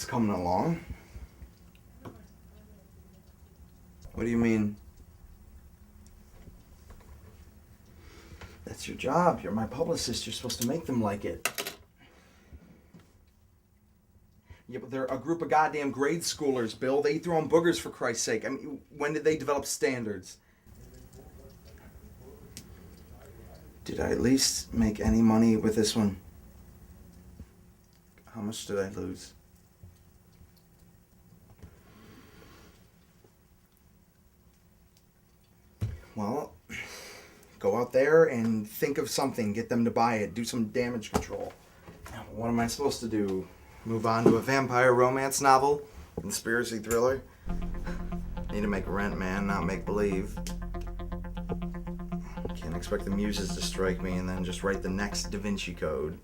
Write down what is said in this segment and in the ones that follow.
coming along. What do you mean? That's your job. You're my publicist. You're supposed to make them like it. Yeah, but they're a group of goddamn grade schoolers, Bill. They eat their own boogers, for Christ's sake. I mean, when did they develop standards? Did I at least make any money with this one? How much did I lose? Well, go out there and think of something. Get them to buy it. Do some damage control. Now, what am I supposed to do? Move on to a vampire romance novel? Conspiracy thriller? Need to make rent, man, not make believe. Can't expect the muses to strike me and then just write the next Da Vinci Code.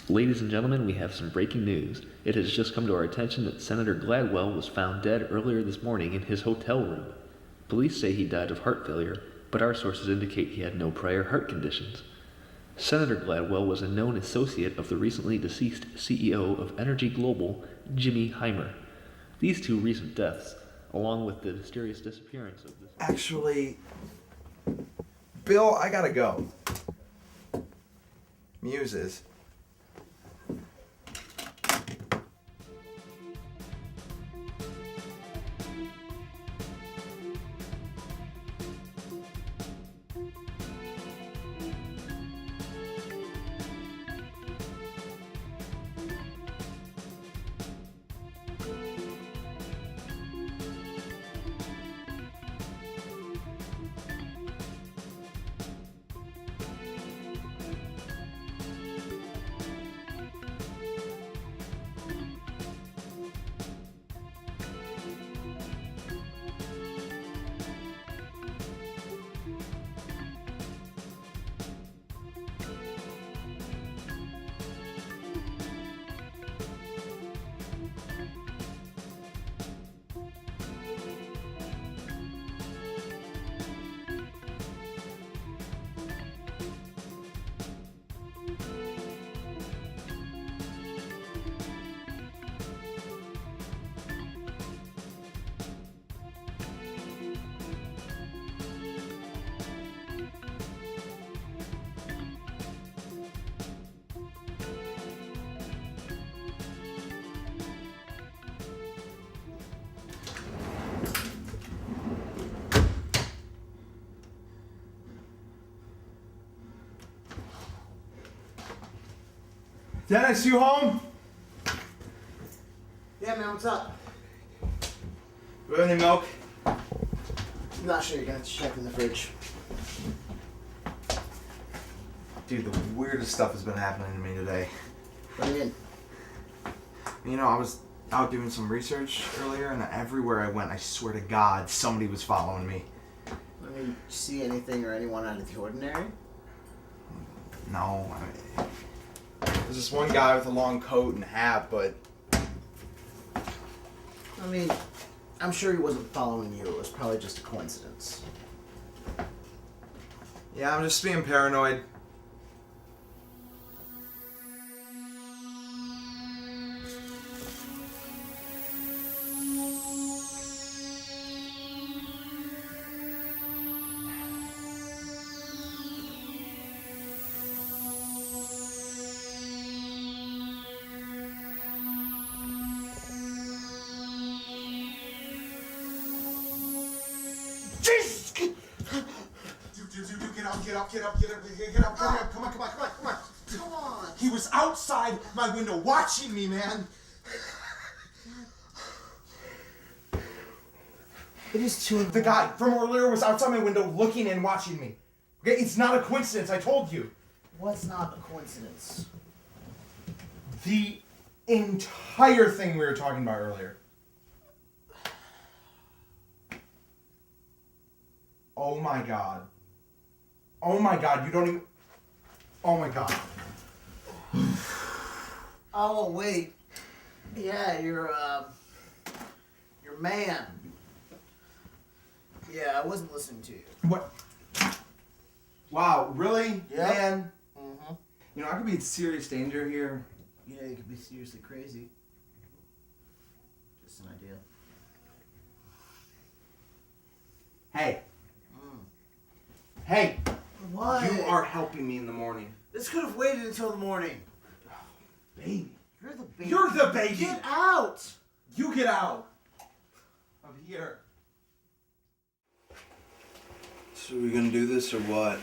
Ladies and gentlemen, we have some breaking news. It has just come to our attention that Senator Gladwell was found dead earlier this morning in his hotel room. Police say he died of heart failure, but our sources indicate he had no prior heart conditions. Senator Gladwell was a known associate of the recently deceased CEO of Energy Global, Jimmy Heimer. These two recent deaths, along with the mysterious disappearance of this... Actually, Bill, I gotta go. Muses. Dennis, you home? Yeah, man, what's up? Do we have any milk? I'm not sure, you're gonna have to check in the fridge. Dude, the weirdest stuff has been happening to me today. What do you mean? You know, I was out doing some research earlier, and everywhere I went, I swear to God, somebody was following me. I mean, did you see anything or anyone out of the ordinary? No, there's this one guy with a long coat and hat, but... I mean, I'm sure he wasn't following you. It was probably just a coincidence. Yeah, I'm just being paranoid. Get up, come on. He was outside my window watching me, man. It is 2 The guy from earlier was outside my window looking and watching me. Okay, it's not a coincidence, I told you. What's not a coincidence? The entire thing we were talking about earlier. Oh my God. Oh my God, you don't even... Oh my God. Oh, wait. Yeah, you're man. Yeah, I wasn't listening to you. What? Wow, really? Yeah. Man. Mm-hmm. You know, I could be in serious danger here. You know, you could be seriously crazy. Just an idea. Hey. Hey. What? You are helping me in the morning. This could have waited until the morning. Baby. You're the baby. You're the baby. Get out! You get out of here. So are we gonna do this or what?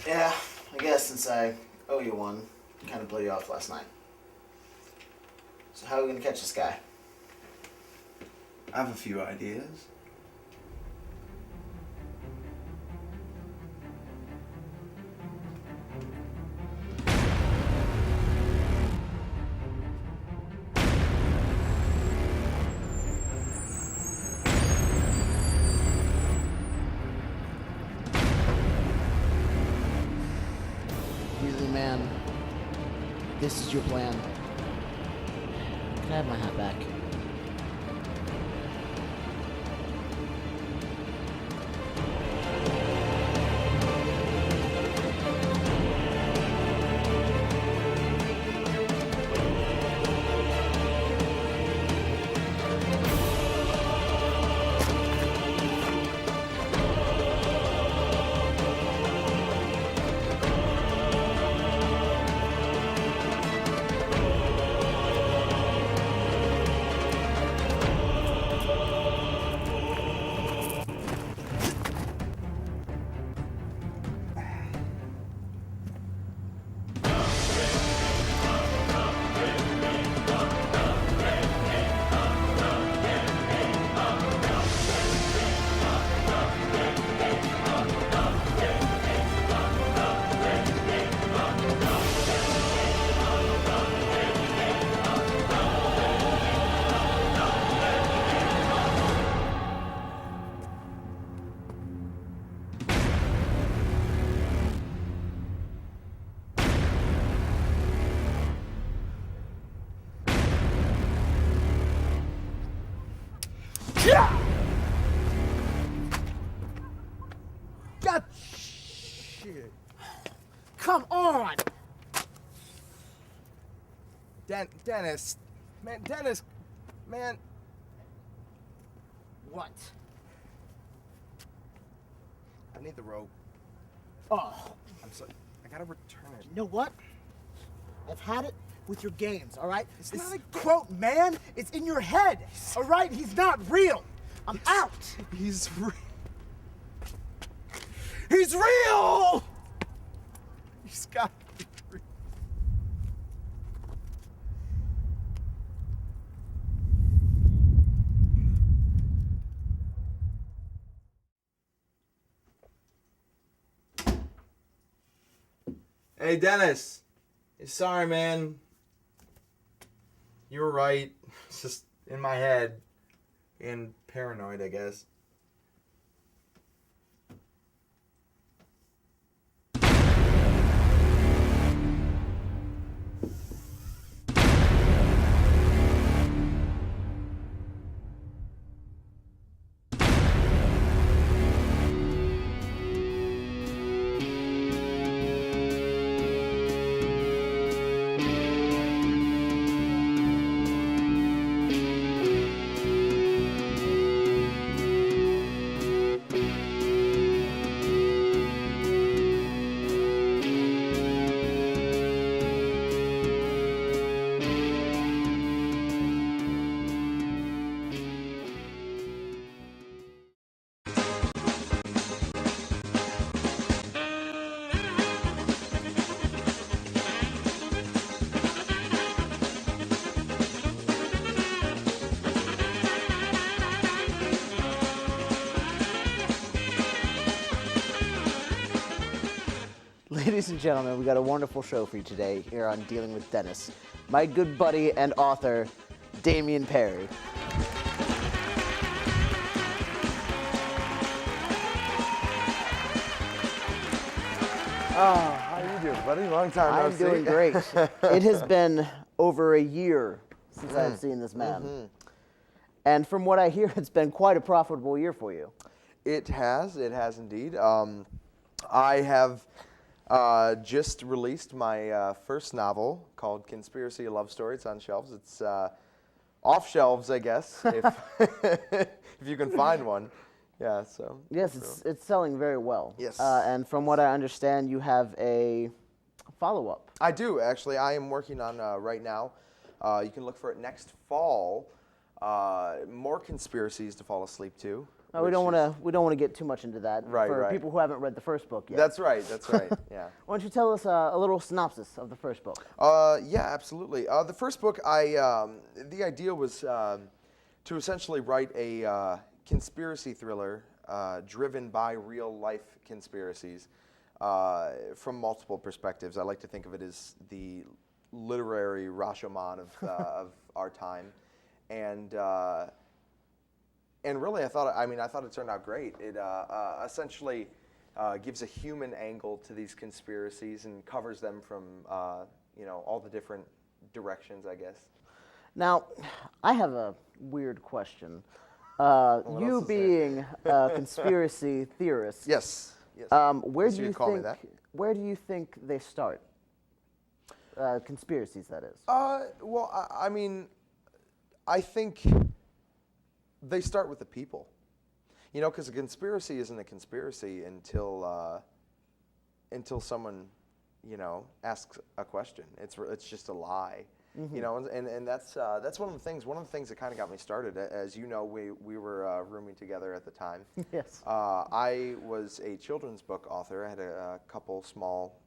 Yeah, I guess since I owe you one, kind of blew you off last night. So how are we gonna catch this guy? I have a few ideas. Really, man? This is your plan? Can I have my hat back? God, shit. Come on! Dennis. Man, Dennis. Man. What? I need the rope. Oh, I'm sorry. I gotta return it. you know what? I've had it with your games, all right? It's This not a quote, man. It's in your head. All right? He's not real. I'm out! He's real. He's real! He's got to be real. Hey, Dennis. Sorry, man. You were right. It's just in my head. And paranoid, I guess. Ladies and gentlemen, we got a wonderful show for you today here on Dealing with Dennis. My good buddy and author, Damien Perry. How you doing, buddy? Long time no I'm see. doing great. It has been over a year since I've seen this man. And from what I hear, it's been quite a profitable year for you. It has indeed. I have just released my first novel called Conspiracy, a Love Story. It's on shelves. It's off shelves, I guess, if if you can find one. Yeah. So. Yes, it's selling very well. Yes. And from what I understand, you have a follow-up. I do actually. I am working on right now. You can look for it next fall. More conspiracies to fall asleep to. We don't want to get too much into that Right, for right. people who haven't read the first book yet. That's right. Yeah. Why don't you tell us a little synopsis of the first book? Yeah, absolutely. The first book, the idea was to essentially write a conspiracy thriller driven by real life conspiracies from multiple perspectives. I like to think of it as the literary Rashomon of our time, and really, I thought it turned out great. It essentially gives a human angle to these conspiracies and covers them from all the different directions, I guess. Now, I have a weird question. You else is being a conspiracy theorist, Yes. where Yes, do you you could call me think that. where do you think they start? Conspiracies, that is. Well, I think they start with the people. Because a conspiracy isn't a conspiracy until someone, asks a question. It's just a lie. And that's one of the things. One of the things that kind of got me started. As you know, we were rooming together at the time. Yes. I was a children's book author. I had a couple small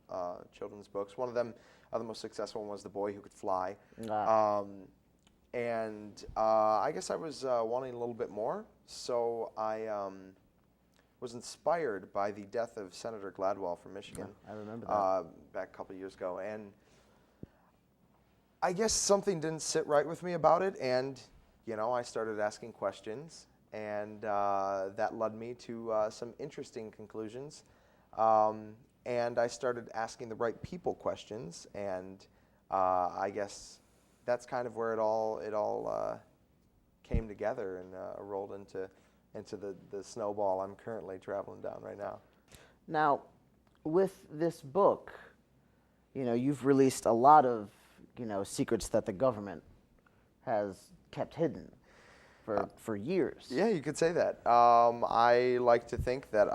children's books. One of them, the most successful one, was The Boy Who Could Fly. And I guess I was wanting a little bit more, so I was inspired by the death of Senator Gladwell from Michigan. I remember that. Back a couple of years ago, and I guess something didn't sit right with me about it, and I started asking questions, and that led me to some interesting conclusions. And I started asking the right people questions, and I guess that's kind of where it all came together and rolled into the snowball I'm currently traveling down right now. Now, with this book, you've released a lot of secrets that the government has kept hidden for years. Yeah, you could say that. I like to think that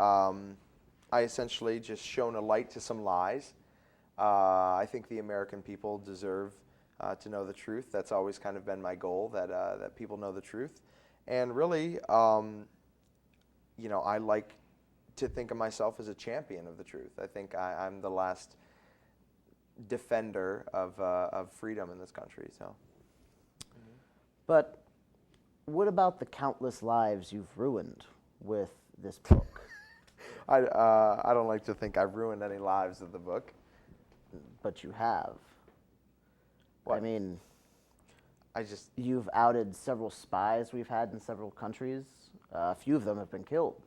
I essentially just shone a light to some lies. I think the American people deserve to know the truth. That's always kind of been my goal, that people know the truth. And really, I like to think of myself as a champion of the truth. I think I'm the last defender of freedom in this country. So. But what about the countless lives you've ruined with this book? I don't like to think I've ruined any lives of the book. But you have. What? I mean, I just... You've outed several spies we've had in several countries. A few of them have been killed.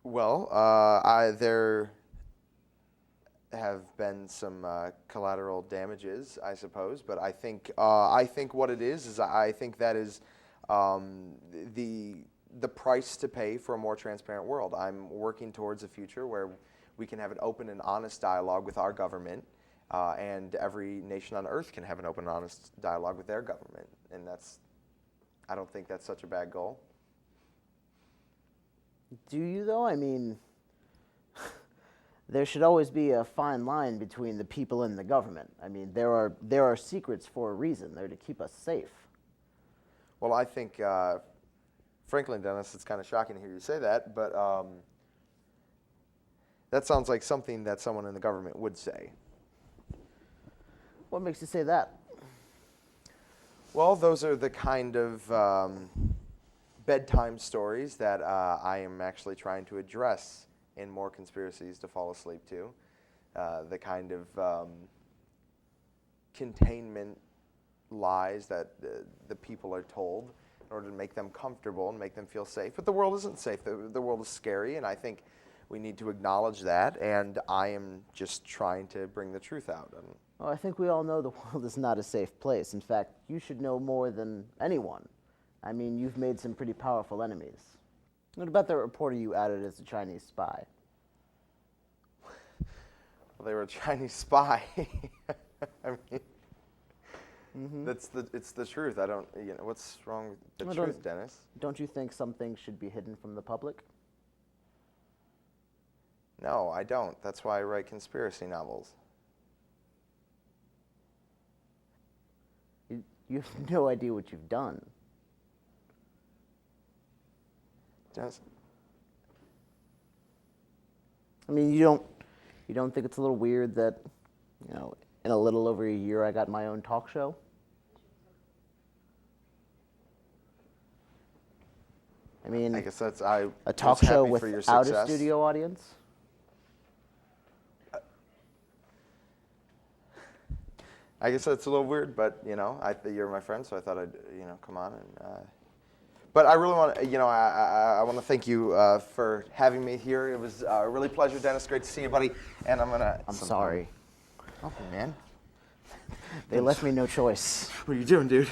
Well, there have been some collateral damages, I suppose, but I think what it is I think that is the price to pay for a more transparent world. I'm working towards a future where we can have an open and honest dialogue with our government, and every nation on earth can have an open and honest dialogue with their government, and I don't think that's such a bad goal. Do you, though? I mean, there should always be a fine line between the people and the government. I mean, there are secrets for a reason. They're to keep us safe. Well, I think, frankly, Dennis, it's kind of shocking to hear you say that, but that sounds like something that someone in the government would say. What makes you say that? Well, those are the kind of bedtime stories that I am actually trying to address in More Conspiracies to Fall Asleep To. The kind of containment lies that the people are told in order to make them comfortable and make them feel safe. But the world isn't safe. The world is scary, and I think we need to acknowledge that, and I am just trying to bring the truth out. Well, I think we all know the world is not a safe place. In fact, you should know more than anyone. I mean, you've made some pretty powerful enemies. What about the reporter you outed as a Chinese spy? Well, they were a Chinese spy. I mean, It's the truth. I don't, what's wrong with the Well, truth, Dennis? Don't you think some things should be hidden from the public? No, I don't. That's why I write conspiracy novels. You have no idea what you've done. Dennis? I mean, you don't think it's a little weird that, in a little over a year I got my own talk show? I mean, I guess that's, a was talk show happy for your without a success. studio audience? I guess that's a little weird, but you're my friend, so I thought I'd come on and. But I really want to, I want to thank you for having me here. It was a really pleasure, Dennis. Great to see you, buddy. And I'm sorry. Oh man, They left me no choice. what are you doing, dude?